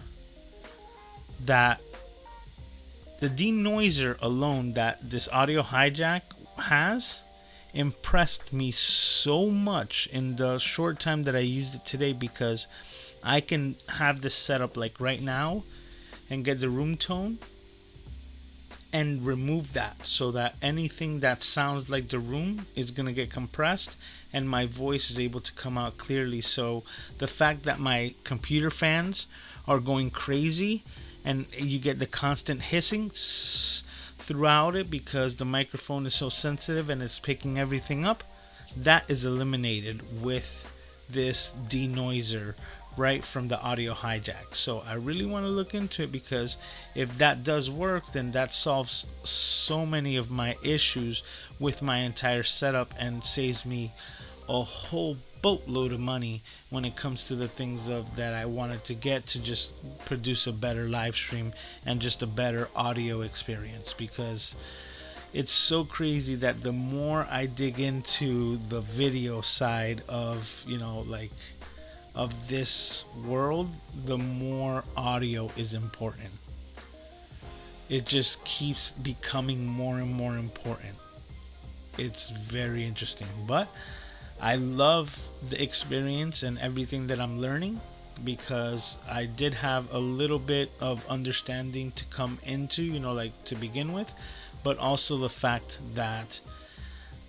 alone that this Audio Hijack has impressed me so much in the short time that I used it today, because I can have this set up like right now and get the room tone and remove that so that anything that sounds like the room is going to get compressed and my voice is able to come out clearly. So the fact that my computer fans are going crazy and you get the constant hissing throughout it because the microphone is so sensitive and it's picking everything up, that is eliminated with this denoiser right from the audio hijack. So I really want to look into it, because if that does work, then that solves so many of my issues with my entire setup and saves me a whole boatload of money when it comes to the things of that I wanted to get to just produce a better live stream and just a better audio experience. Because it's so crazy that the more I dig into the video side of, you know, like of this world, the more audio is important. It just keeps becoming more and more important. It's very interesting, but I love the experience and everything that I'm learning, because I did have a little bit of understanding to come into, you know, like to begin with, but also the fact that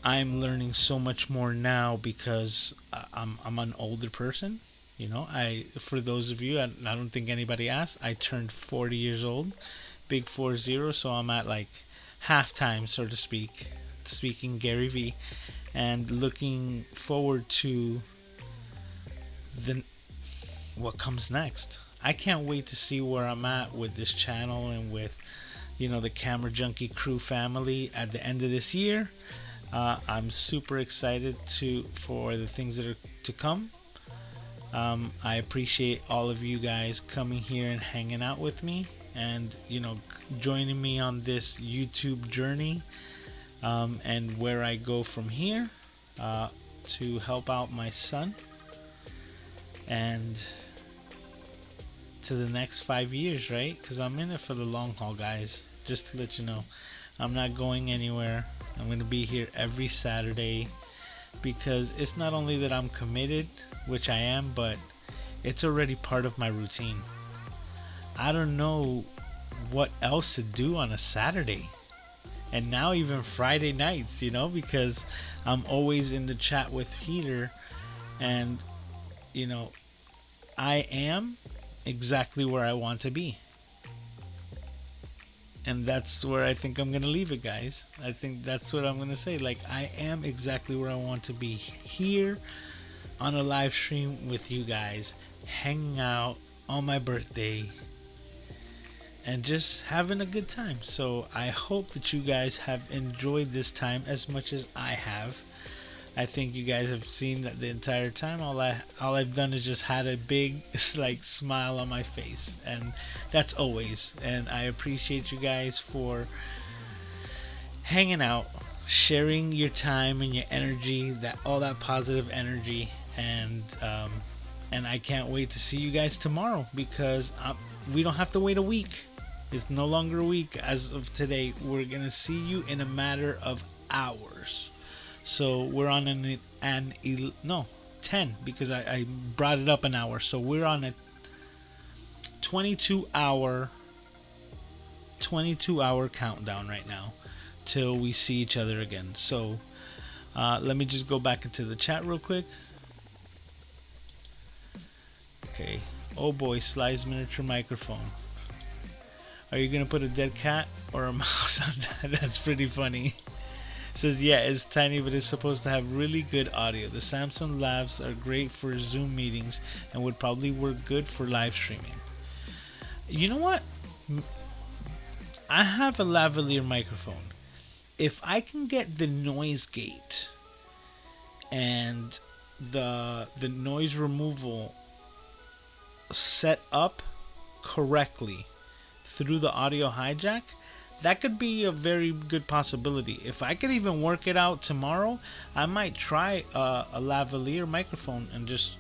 I'm learning so much more now because I'm an older person. You know, for those of you, I don't think anybody asked, I turned 40 years old, big 40, so I'm at like halftime, so to speak, speaking Gary V, and looking forward to what comes next. I can't wait to see where I'm at with this channel and with, you know, the MrCameraJunkie crew family at the end of this year. I'm super excited for the things that are to come. I appreciate all of you guys coming here and hanging out with me, and, you know, joining me on this YouTube journey, and where I go from here, to help out my son and to the next 5 years, right? Because I'm in it for the long haul, guys. Just to let you know, I'm not going anywhere. I'm going to be here every Saturday, because it's not only that I'm committed, which I am, but it's already part of my routine. I don't know what else to do on a Saturday, and now even Friday nights, you know, because I'm always in the chat with Peter, and, you know, I am exactly where I want to be. And that's where I think I'm going to leave it, guys. I think that's what I'm going to say. Like, I am exactly where I want to be, here on a live stream with you guys, hanging out on my birthday and just having a good time. So I hope that you guys have enjoyed this time as much as I have. I think you guys have seen that the entire time. All I've done is just had a big like smile on my face, and that's always. And I appreciate you guys for hanging out, sharing your time and your energy, all that positive energy, and I can't wait to see you guys tomorrow, because we don't have to wait a week. It's no longer a week as of today. We're gonna see you in a matter of hours. So we're on 10, because I brought it up an hour. So we're on a 22 hour countdown right now till we see each other again. So let me just go back into the chat real quick. Okay. Oh boy, Sly's miniature microphone. Are you gonna put a dead cat or a mouse on that? That's pretty funny. Says, yeah, it's tiny, but it's supposed to have really good audio. The Samsung Labs are great for Zoom meetings and would probably work good for live streaming. You know what? I have a lavalier microphone. If I can get the noise gate and the noise removal set up correctly through the audio hijack, that could be a very good possibility. If I could even work it out tomorrow, I might try a lavalier microphone and just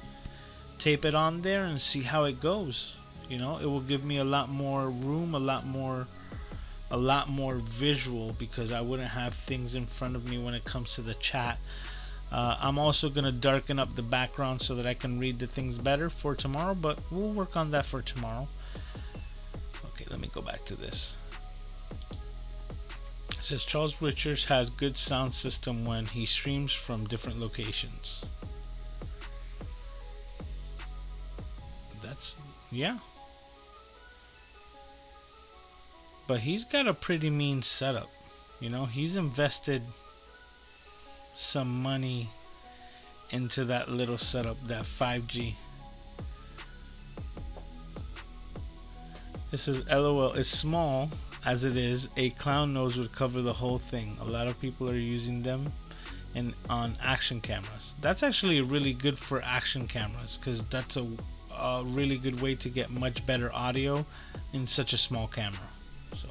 tape it on there and see how it goes. You know, it will give me a lot more room, a lot more visual, because I wouldn't have things in front of me when it comes to the chat. I'm also gonna darken up the background so that I can read the things better for tomorrow, but we'll work on that for tomorrow. Okay, let me go back to this. It says Charles Richards has good sound system when he streams from different locations. That's, yeah. But he's got a pretty mean setup. You know, he's invested some money into that little setup, that 5G. This is LOL. It's small as it is. A clown nose would cover the whole thing. A lot of people are using them on action cameras. That's actually really good for action cameras, because that's a really good way to get much better audio in such a small camera. So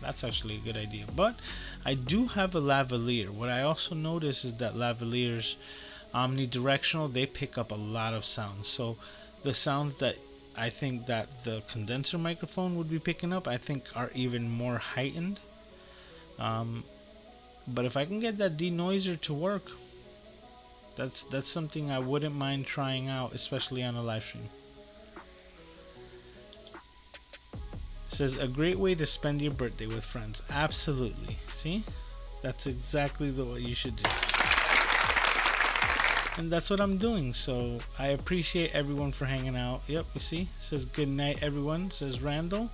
that's actually a good idea. But I do have a lavalier. What I also notice is that lavaliers, omnidirectional, they pick up a lot of sounds. So the sounds that I think that the condenser microphone would be picking up, I think are even more heightened. But if I can get that denoiser to work, that's something I wouldn't mind trying out, especially on a live stream. It says a great way to spend your birthday with friends. Absolutely. See, that's exactly the way you should do. And that's what I'm doing. So I appreciate everyone for hanging out. Yep, you see, it says good night everyone. It says Randall,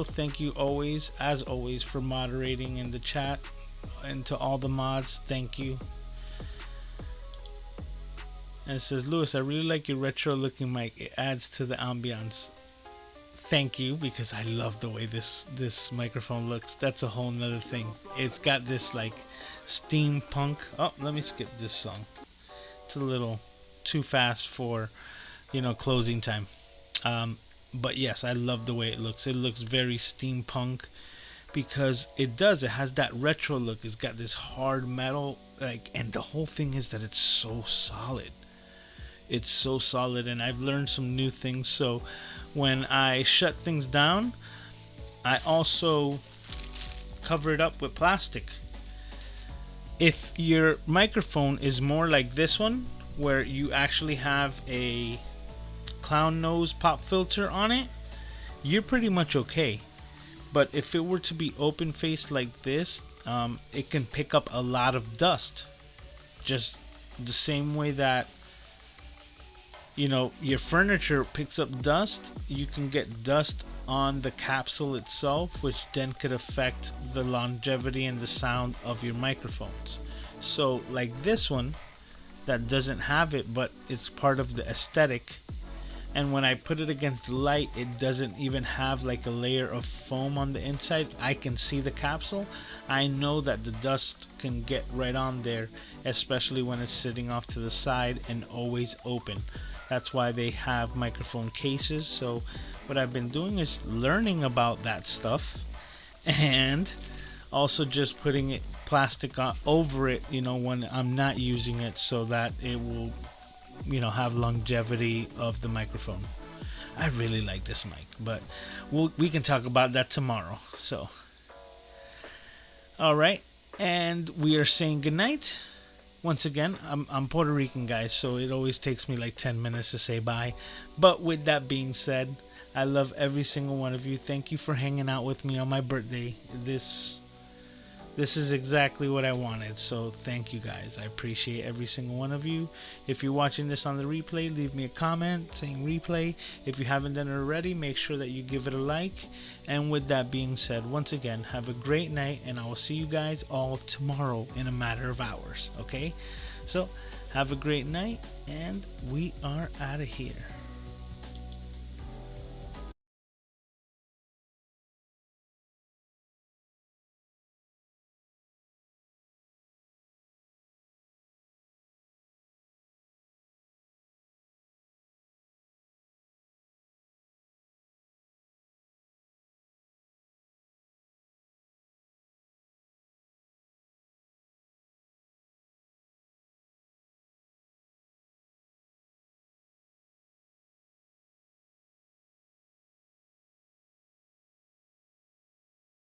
thank you always, as always, for moderating in the chat, and to all the mods, thank you. And it says, Lewis, I really like your retro looking mic. It adds to the ambiance. Thank you, because I love the way this microphone looks. That's a whole nother thing. It's got this like steampunk. Oh, let me skip this song. It's a little too fast for, you know, closing time. But yes, I love the way it looks. It looks very steampunk, because it has that retro look. It's got this hard metal, like, and the whole thing is that it's so solid. It's so solid, and I've learned some new things. So when I shut things down, I also cover it up with plastic. If your microphone is more like this one, where you actually have a clown nose pop filter on it, you're pretty much okay. But if it were to be open faced like this, it can pick up a lot of dust. Just the same way that, you know, your furniture picks up dust, you can get dust on the capsule itself, which then could affect the longevity and the sound of your microphones. So like this one that doesn't have it, but it's part of the aesthetic, and when I put it against the light, it doesn't even have like a layer of foam on the inside. I can see the capsule. I know that the dust can get right on there, especially when it's sitting off to the side and always open. That's why they have microphone cases. So what I've been doing is learning about that stuff, and also just putting it plastic over it, you know, when I'm not using it, so that it will, you know, have longevity of the microphone. I really like this mic, but we can talk about that tomorrow. So all right, and we are saying goodnight. Once again, I'm Puerto Rican, guys, so it always takes me like 10 minutes to say bye. But with that being said, I love every single one of you. Thank you for hanging out with me on my birthday. This is exactly what I wanted, so thank you guys. I appreciate every single one of you. If you're watching this on the replay, leave me a comment saying replay. If you haven't done it already, make sure that you give it a like. And with that being said, once again, have a great night, and I will see you guys all tomorrow in a matter of hours, okay? So have a great night, and we are out of here.